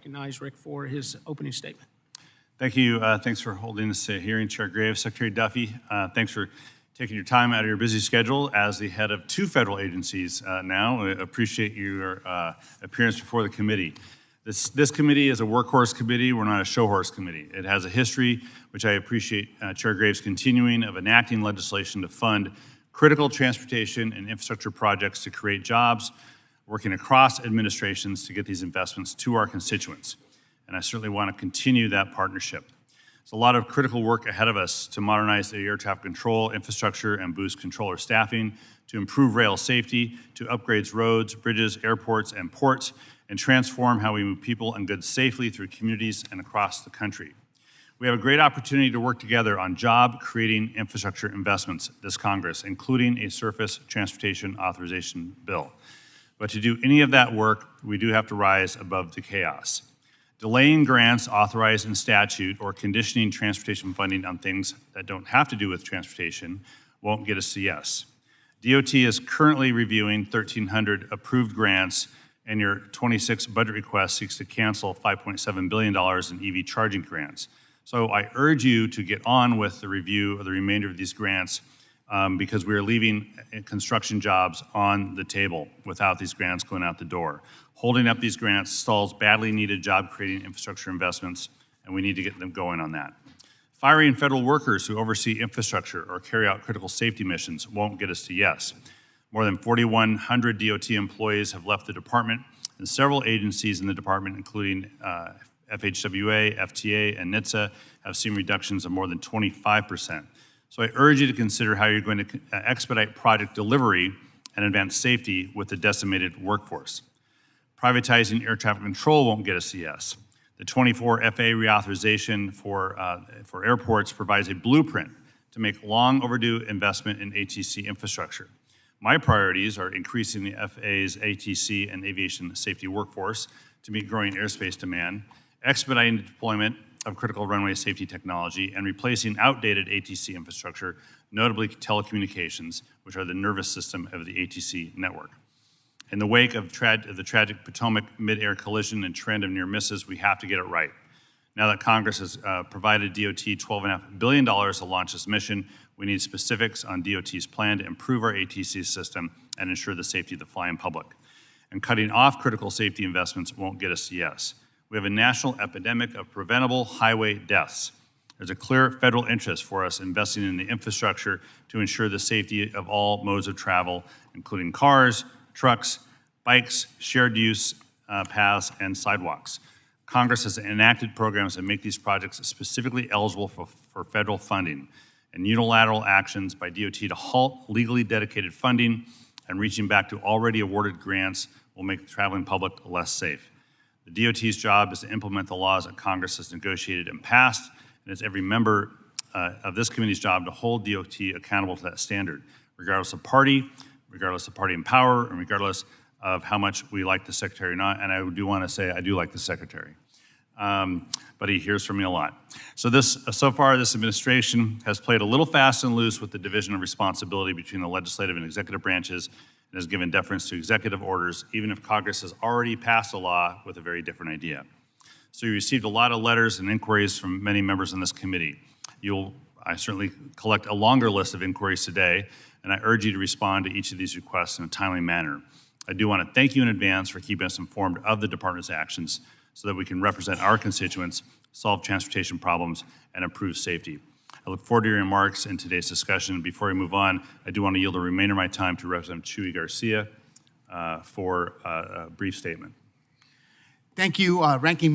recognize Rick for his opening statement. Thank you. Thanks for holding this hearing, Chair Graves. Secretary Duffy, thanks for taking your time out of your busy schedule as the head of 2 federal agencies now. I appreciate your appearance before the committee. This committee is a workhorse committee. We're not a showhorse committee. It has a history, which I appreciate Chair Graves continuing, of enacting legislation to fund critical transportation and infrastructure projects to create jobs, working across administrations to get these investments to our constituents. And I certainly want to continue that partnership. There's a lot of critical work ahead of us to modernize the air traffic control infrastructure and boost controller staffing, to improve rail safety, to upgrade roads, bridges, airports, and ports, and transform how we move people and goods safely through communities and across the country. We have a great opportunity to work together on job-creating infrastructure investments this Congress, including a surface transportation authorization bill. But to do any of that work, we do have to rise above the chaos. Delaying grants authorized in statute or conditioning transportation funding on things that don't have to do with transportation won't get us to yes. DOT is currently reviewing 1,300 approved grants, and your 26 budget request seeks to cancel $5.7 billion in EV charging grants. So I urge you to get on with the review of the remainder of these grants because we are leaving construction jobs on the table without these grants going out the door. Holding up these grants stalls badly needed job-creating infrastructure investments, and we need to get them going on that. Firing federal workers who oversee infrastructure or carry out critical safety missions won't get us to yes. More than 4,100 DOT employees have left the department, and several agencies in the department, including FHWA, FTA, and NHTSA, have seen reductions of more than 25%. So I urge you to consider how you're going to expedite project delivery and advance safety with the decimated workforce. Privatizing air traffic control won't get us to yes. The 24 FAA reauthorization for airports provides a blueprint to make long overdue investment in ATC infrastructure. My priorities are increasing the FAA's ATC and aviation safety workforce to meet growing airspace demand, expediting the deployment of critical runway safety technology, and replacing outdated ATC infrastructure, notably telecommunications, which are the nervous system of the ATC network. In the wake of the tragic Potomac mid-air collision and trend of near misses, we have to get it right. Now that Congress has provided DOT $12.5 billion to launch this mission, we need specifics on DOT's plan to improve our ATC system and ensure the safety of the flying public. And cutting off critical safety investments won't get us to yes. We have a national epidemic of preventable highway deaths. There's a clear federal interest for us investing in the infrastructure to ensure the safety of all modes of travel, including cars, trucks, bikes, shared use paths, and sidewalks. Congress has enacted programs that make these projects specifically eligible for federal funding, and unilateral actions by DOT to halt legally dedicated funding and reaching back to already awarded grants will make the traveling public less safe. The DOT's job is to implement the laws that Congress has negotiated and passed, and it's every member of this committee's job to hold DOT accountable to that standard, regardless of party in power, and regardless of how much we like the secretary or not. And I do want to say I do like the secretary, but he hears from me a lot. So far, this administration has played a little fast and loose with the division of responsibility between the legislative and executive branches, and has given deference to executive orders, even if Congress has already passed a law with a very different idea. So you received a lot of letters and inquiries from many members in this committee. I certainly collect a longer list of inquiries today, and I urge you to respond to each of these requests in a timely manner. I do want to thank you in advance for keeping us informed of the department's actions so that we can represent our constituents, solve transportation problems, and improve safety. I look forward to your remarks in today's discussion. Before we move on, I do want to yield the remainder of my time to Representative Chuy Garcia for a brief statement. Thank you, Ranking